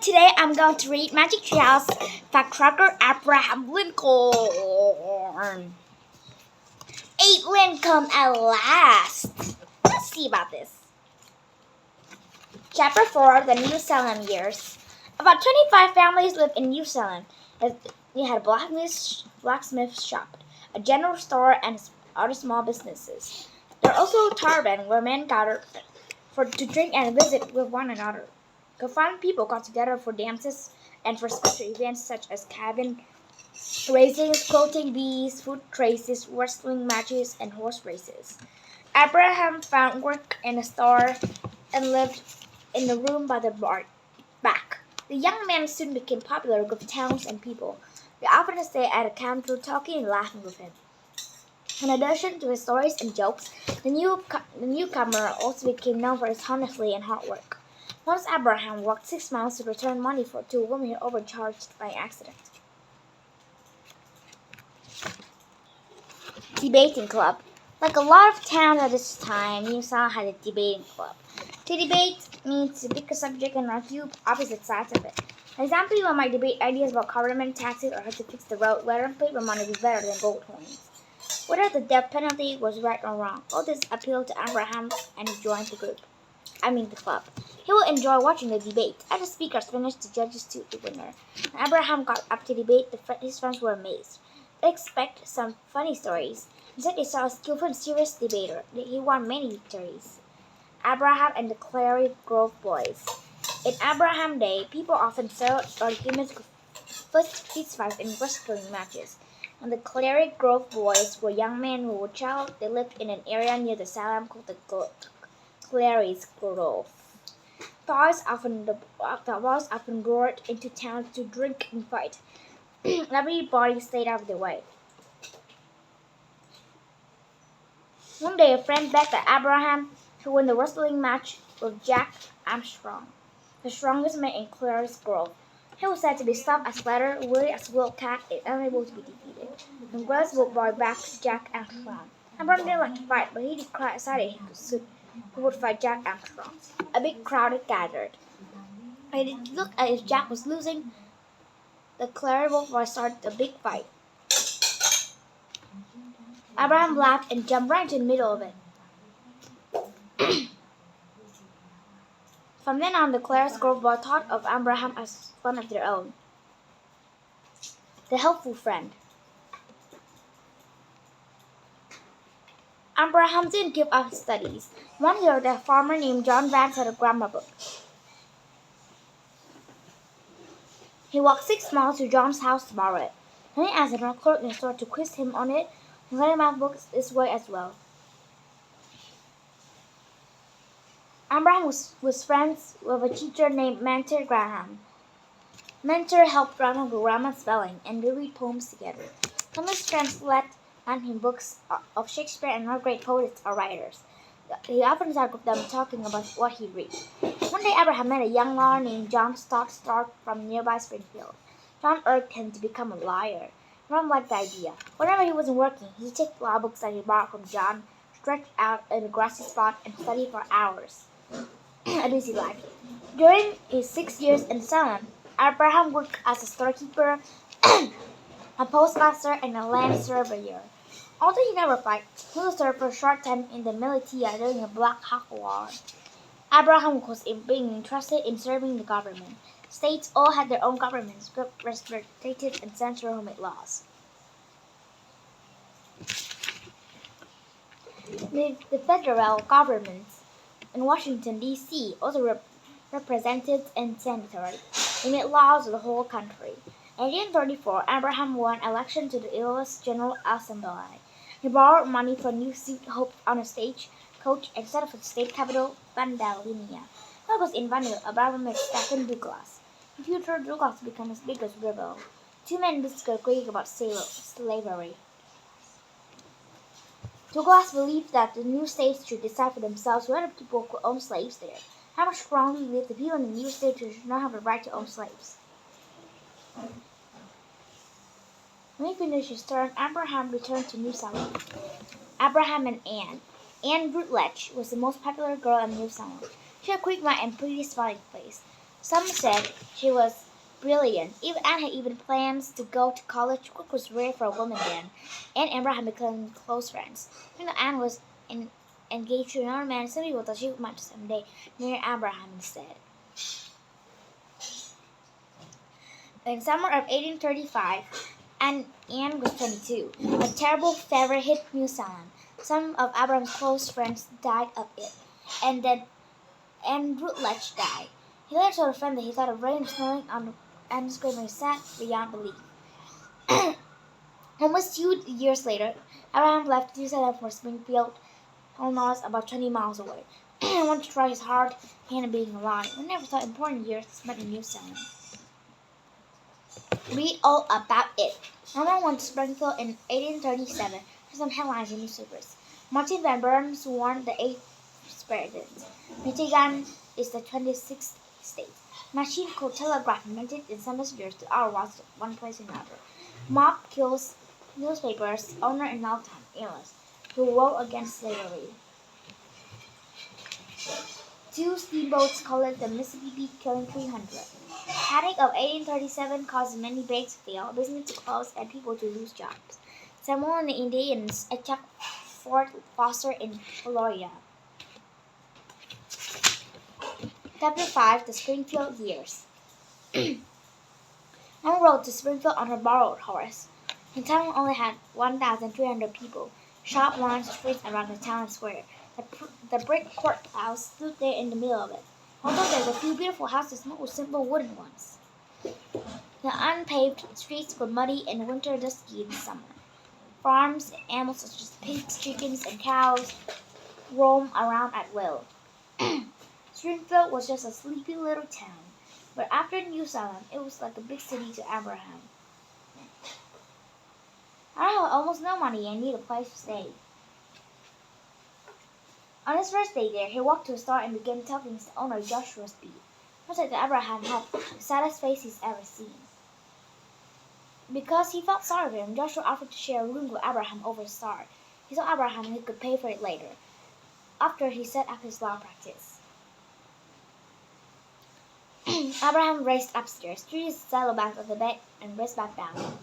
Today I'm going to read Magic Tree House Firecracker Abraham Lincoln. 8 Lincoln at last. Let's see about this. Chapter 4, The New Salem Years. About 25 families lived in New Salem. They had a blacksmith shop, a general store, and other small businesses. There are also taverns where men gathered to drink and visit with one another. Confined people got together for dances and for special events such as cabin raisings, quilting bees, food races, wrestling matches, and horse races. Abraham found work in a store and lived in the room by the back. The young man soon became popular with towns and people. They often stayed at a counter talking and laughing with him. In addition to his stories and jokes, the newcomer also became known for his honesty and hard work. Once Abraham walked 6 miles to return money to a woman he overcharged by accident. Debating club. Like a lot of towns at this time, New Salem had a debating club. To debate means to pick a subject and argue opposite sides of it. For example, you might debate ideas about government taxes or how to fix the road, whether paper money would be better than gold coins. Whether the death penalty was right or wrong. All this appealed to Abraham and he joined the club. He will enjoy watching the debate. As the speakers finished, the judges chose the winner. When Abraham got up to debate, his friends were amazed. They expected some funny stories. Instead, they saw a skillful and serious debater. He won many victories. Abraham and the Clary Grove Boys. In Abraham Day, people often settled arguments with fist fights and wrestling matches. And the Clary Grove Boys were young men who were child. They lived in an area near the Salem called the Clary's Grove. The boys often roared into town to drink and fight. Everybody stayed out of their way. One day, a friend begged that Abraham to win the wrestling match with Jack Armstrong, the strongest man in Clary's Grove. He was said to be tough as leather, wily as a wild cat, and unable to be defeated. And Grace would boy back to Jack Armstrong. Abraham didn't like to fight, but he decided he would fight Jack Armstrong. A big crowd gathered. And it looked as if Jack was losing. The Clary Wolf boys started a big fight. Abraham laughed and jumped right into the middle of it. From then on, the Clary's Grove boys thought of Abraham as one of their own. The helpful friend. Abraham didn't give up his studies. One year, a farmer named John Vance had a grammar book. He walked 6 miles to John's house to borrow it. Then he asked a clerk in the store to quiz him on it and let him have books this way as well. Abraham was friends with a teacher named Mentor Graham. Mentor helped Graham with grammar and spelling, and they read poems together. Some of his friends lent him books of Shakespeare and other great poets or writers. He often talked with them, talking about what he read. One day, Abraham met a young lawyer named John Stark from nearby Springfield. John urged him to become a lawyer. Abraham liked the idea. Whenever he wasn't working, he'd take law books that he borrowed from John, stretch out in a grassy spot, and study for hours. A busy life. During his 6 years in Salem, Abraham worked as a storekeeper, a postmaster, and a land surveyor. Although he never fought, he was served for a short time in the militia during the Black Hawk War. Abraham was being interested in serving the government. States all had their own governments, representatives, and censors who made laws. The federal government in Washington, D.C. also represented and senators. They made laws for the whole country. In 1834, Abraham won election to the U.S. General Assembly. He borrowed money for a new suit hoped on a stagecoach and set up for the state capital, Vandalia. That was in Vandalia, Abraham met Stephen Douglas. In future, Douglas became his biggest rival. Two men disagreed about slavery. Douglas believed that the new states should decide for themselves whether people could own slaves there. However strongly he believed the people in the new states should not have the right to own slaves. When he finished his term, Abraham returned to New Salem. Abraham and Anne. Anne Rutledge was the most popular girl in New Salem. She had a quick mind and pretty smiling face. Some said she was brilliant. Even Anne had even plans to go to college, which was rare for a woman then. Anne and Abraham became close friends. Even though Anne was engaged to another man, some people thought she might someday marry Abraham instead. In summer of 1835, Anne was 22. A terrible fever hit New Zealand. Some of Abraham's close friends died of it, and Routledge died. He later told a friend that he thought of rain snowing on and screaming sad beyond belief. Almost 2 years later, Abraham left New Zealand for Springfield, Illinois, about 20 miles away. He wanted to try his hard hand at being alive. We never thought important years spent in New Zealand. Read all about it. Abraham went to Springfield in 1837 for some headlines in newspapers. Martin Van Buren won the 8th president. Michigan is the 26th state. Machine called telegraph invented in some messengers to Ottawa one place to another. Mob kills newspapers owner in Alton, Illinois, who wrote against slavery. 2 steamboats called the Mississippi, killing 300. Panic of 1837 caused many banks to fail, business to close, and people to lose jobs. Seminole and the Indians attacked Fort Foster in Florida. Chapter 5: The Springfield Years. Anne rode to Springfield on her borrowed horse. The town only had 1,300 people. Sharp lines of streets around the town square. The brick courthouse stood there in the middle of it. Although there were a few beautiful houses, most were simple wooden ones. The unpaved streets were muddy in winter, dusty in summer. Farms and animals such as pigs, chickens, and cows roam around at will. Springfield was just a sleepy little town, but after New Zealand, it was like a big city to Abraham. I had almost no money and needed a place to stay. On his first day there, he walked to a store and began talking to the owner, Joshua Speed. He said that Abraham had the saddest face he's ever seen. Because he felt sorry for him, Joshua offered to share a room with Abraham over his star. He told Abraham he could pay for it later, after he set up his law practice. Abraham raced upstairs, threw his saddlebags on the bed, and raced back down.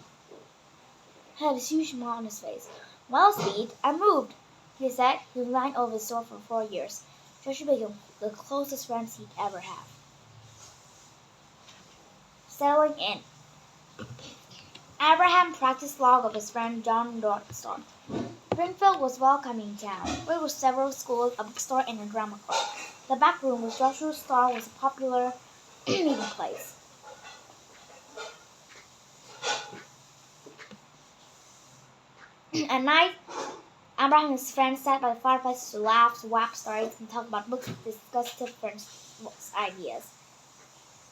He had a huge smile on his face. "Well, Speed, I moved," he said. He was lying over his store for 4 years. Joshua became the closest friends he'd ever have. Settling in. Abraham practiced law with his friend John Dornstorm. Springfield was a welcoming town. There were several schools, a bookstore, and a drama club. The back room with Joshua's store was a popular meeting place. At night, Abraham and his friends sat by the fireplace to laugh, swap stories, and talk about books and discuss different ideas.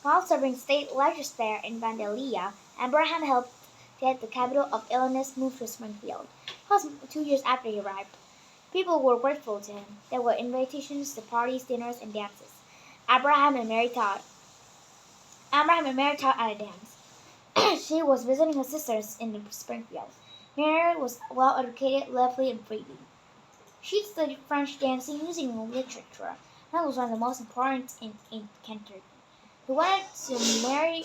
While serving state legislature in Vandalia, Abraham helped get the capital of Illinois moved to Springfield. It was 2 years after he arrived. People were grateful to him. There were invitations to parties, dinners, and dances. Abraham and Mary taught at a dance. She was visiting her sisters in Springfield. Mary was well educated, lovely, and pretty. She studied French dancing, music, and literature. That was one of the most important in Kentucky. He wanted Mary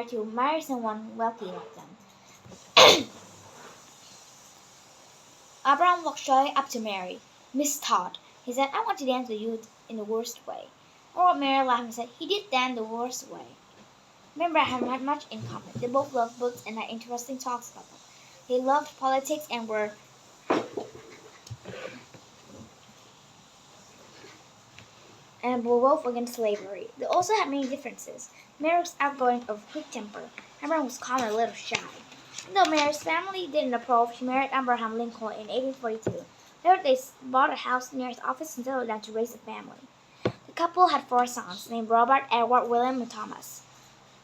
to marry someone wealthy like them. Abraham walked shyly up to Mary. "Miss Todd," he said, "I want to dance with you in the worst way." Or Mary laughed and said, "He did dance the worst way." Me and Abraham had much in common. They both loved books and had interesting talks about them. They loved politics and were both against slavery. They also had many differences. Mary was outgoing of quick temper. Abraham was calm and a little shy. Though Mary's family didn't approve, she married Abraham Lincoln in 1842. Later, they bought a house near his office and settled down to raise a family. The couple had 4 sons, named Robert, Edward, William, and Thomas.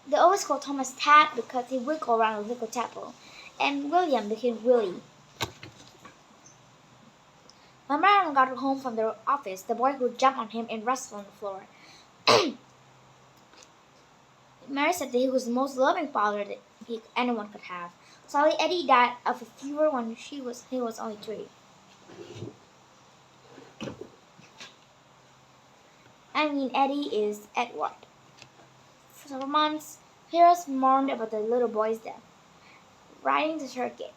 They always called Thomas Tad because he wiggled around a little tadpole, and William became Willie. When Abraham got home from the office, the boy would jump on him and wrestle on the floor. Mary said that he was the most loving father that anyone could have. Sadly, Eddie died of a fever when he was only 3. Eddie is Edward. For several months, parents mourned about the little boy's death. Riding the circuit,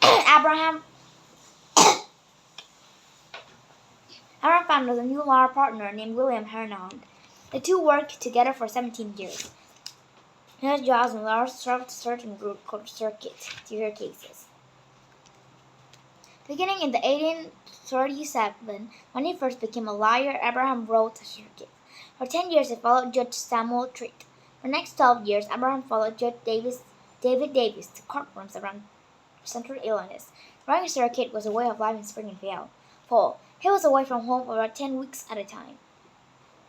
Abraham Abraham found a new law partner named William Hernand. The two worked together for 17 years. His jobs and lawyers served a certain group called the circuit to hear cases. Beginning in the 1837, when he first became a lawyer, Abraham wrote the circuit. For 10 years, he followed Judge Samuel Treat. For the next 12 years, Abraham followed Judge David Davis to courtrooms around central Illinois. Running a circuit was a way of life in spring and fall. He was away from home for about 10 weeks at a time.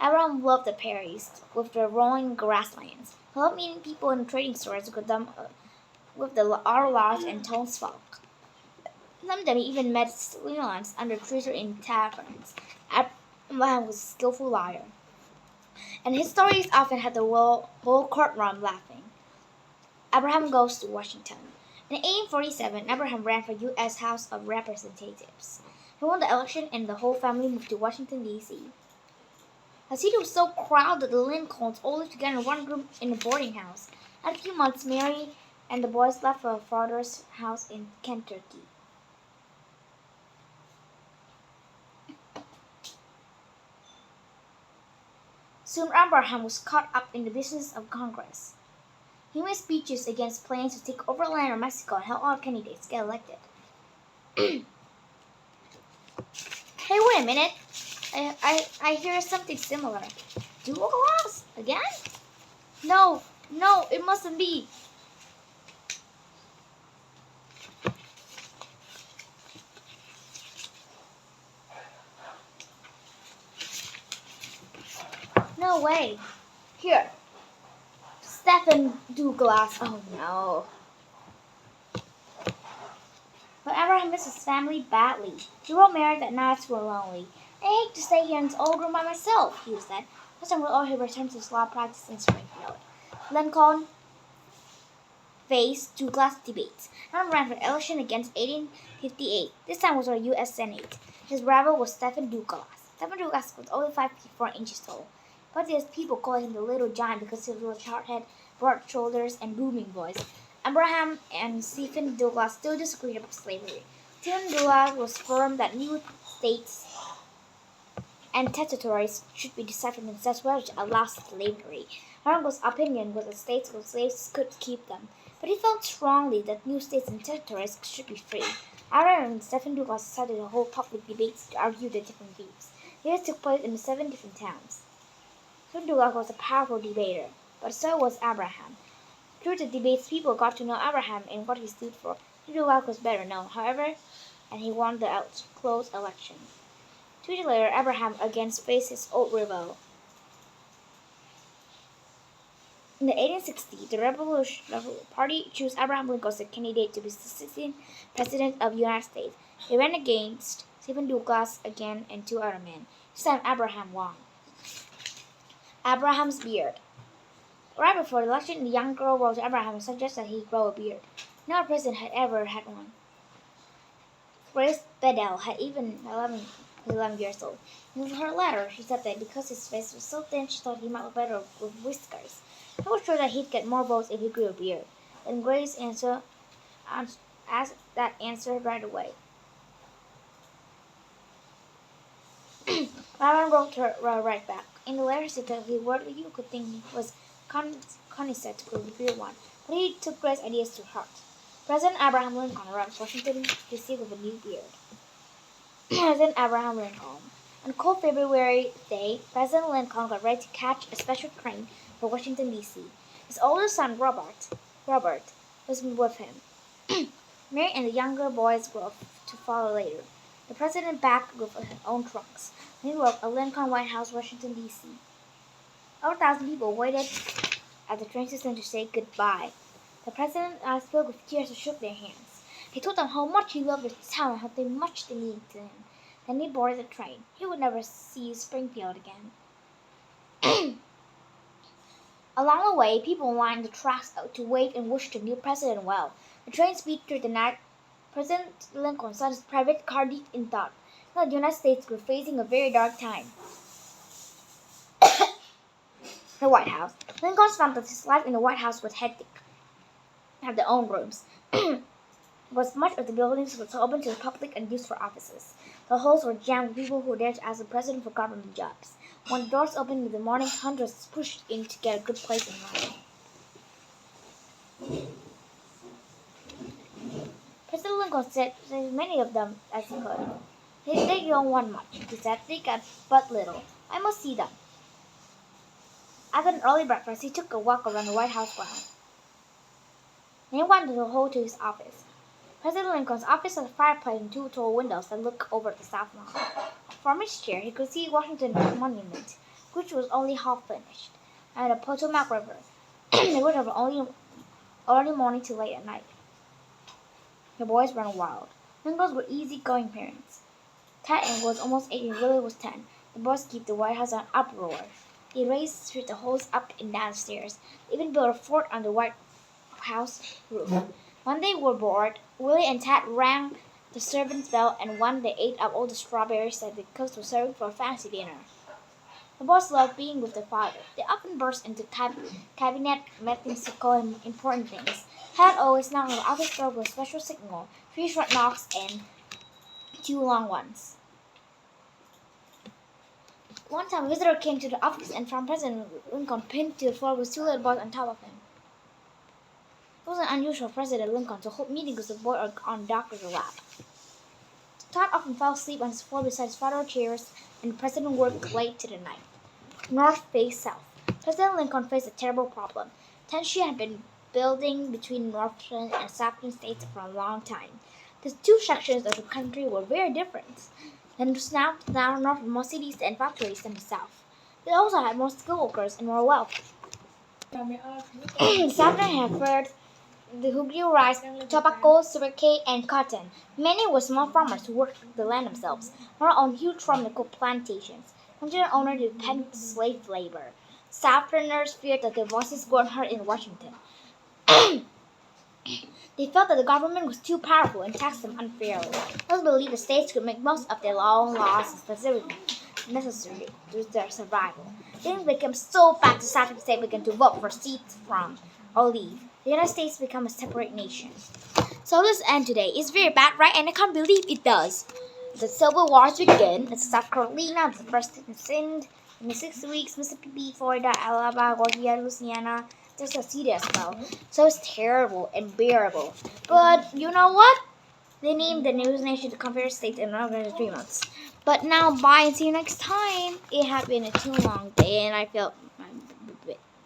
Abraham loved the prairies with their rolling grasslands. He loved meeting people in trading stores with the outlaws and townsfolk. Sometimes he even met freelance under trees or in taverns. Abraham was a skillful liar, and his stories often had the whole courtroom laughing. Abraham goes to Washington. In 1847, Abraham ran for U.S. House of Representatives. He won the election, and the whole family moved to Washington, D.C. The city was so crowded that the Lincolns all lived together in one room in a boarding house. After a few months, Mary and the boys left for her father's house in Kentucky. Soon Abraham was caught up in the business of Congress. He made speeches against plans to take over land in Mexico and help all candidates get elected. Hey, wait a minute. I hear something similar. Douglas? Again? No, it mustn't be. No way. Here. Stephen Douglas. Oh no. But Abraham missed his family badly. He wrote Mary that nights were lonely. I hate to stay here in this old room by myself, he said. This time he returned to his law practice in Springfield. Lincoln faced Douglas debates. Abraham ran for election against 1858. This time was for U.S. Senate. His rival was Stephen Douglas. Stephen Douglas was only 5 feet 4 inches tall. But there's people called him the Little Giant because he was short head, broad shoulders, and booming voice. Abraham and Stephen Douglas still disagreed about slavery. Stephen Douglas was firm that new states and territories should be decided in such way to allow slavery. Abraham's opinion was that states with slaves could keep them, but he felt strongly that new states and territories should be free. Abraham and Stephen Douglas decided to hold public debates to argue their different views. These took place in 7 different towns. Stephen Douglas was a powerful debater, but so was Abraham. Through the debates, people got to know Abraham and what he stood for. Stephen Douglas was better known, however, and he won the close election. 2 years later, Abraham again faced his old rival. In the 1860s, the Republican Party chose Abraham Lincoln as a candidate to be the 16th President of the United States. They ran against Stephen Douglas again and 2 other men. This time, Abraham won. Abraham's beard. Right before the election, the young girl wrote to Abraham and suggested that he grow a beard. No president had ever had one. Grace Bedell had even 11 years old. In her letter, she said that because his face was so thin, she thought he might look better with whiskers. He was sure that he'd get more votes if he grew a beard. And Grace asked that answer right away. Abraham wrote her right back. In the letter, he said that the word you could think was condescending to a real one, but he took Grace's ideas to heart. President Abraham Lincoln arrived in Washington, D.C. with a new beard. President Abraham Lincoln. On a cold February day, President Lincoln got ready to catch a special train for Washington, D.C. His older son, Robert, was with him. Mary and the younger boys were to follow later. The president backed with his own trunks. New York, a Lincoln White House, Washington, D.C. Over 1,000 people waited at the train station to say goodbye. The president's eyes filled with tears and shook their hands. He told them how much he loved his town and how much they needed him. Then he boarded the train. He would never see Springfield again. Along the way, people lined the tracks out to wait and wish the new president well. The train speed through the night. President Lincoln saw his private car deep in thought. Now the United States were facing a very dark time. The White House. Lincoln found that his life in the White House was hectic. Had their own rooms. Was much of the buildings was open to the public and used for offices. The halls were jammed with people who dared to ask the president for government jobs. When the doors opened in the morning, hundreds pushed in to get a good place in line. President Lincoln said as many of them as he could. They don't want much, he said. They got but little. I must see them. After an early breakfast, he took a walk around the White House grounds. Then he went to the hall to his office. President Lincoln's office had a fireplace and two tall windows that looked over the South Lawn. From his chair, he could see Washington Monument, which was only half finished, and the Potomac River. They would have only early morning to late at night. The boys ran wild. Lincolns were easy-going parents. Ted was almost 8 and Willie was 10. The boys kept the White House on uproar. They raised the halls up and down the stairs. They even built a fort on the White House roof. When they were bored, Willie and Ted rang the servant's bell, and when they ate up all the strawberries that the cooks were serving for a fancy dinner. The boys loved being with their father. They often burst into cabinet meetings to call him important things. Ted always knocked on the office door with a special signal, 3 short knocks and 2 long ones. One time, a visitor came to the office and found President Lincoln pinned to the floor with 2 little boys on top of him. It wasn't unusual for President Lincoln to hold meetings with a boy or on doctor's lap. Todd often fell asleep on his floor beside his father's chairs, and the president worked late to the night. North faced south. President Lincoln faced a terrible problem. Tension had been building between northern and southern states for a long time. The two sections of the country were very different. The South now north had more cities and factories than the South. They also had more skilled workers and more wealth. The Southern had fared the who grew rice, tobacco, sugarcane, and cotton. Many were small farmers who worked the land themselves, or owned huge farmable plantations. Plantation owners depended on slave labor. Southerners feared that their voices weren't heard in Washington. They felt that the government was too powerful and taxed them unfairly. Others believed the states could make most of their own laws and facilities necessary to their survival. Things became so bad the Southern states began to vote for seats from or leave. The United States became a separate nation. So this end today is very bad, right? And I can't believe it does. The Civil Wars begin. It's South Carolina, the first in the 6 weeks, Mississippi, Florida, Alabama, Georgia, Louisiana. There's a city as well. So it's terrible and bearable. But you know what? They named the new nation the Confederate States in another 3 months. But now, bye and see you next time. It has been a too long day and I felt a bit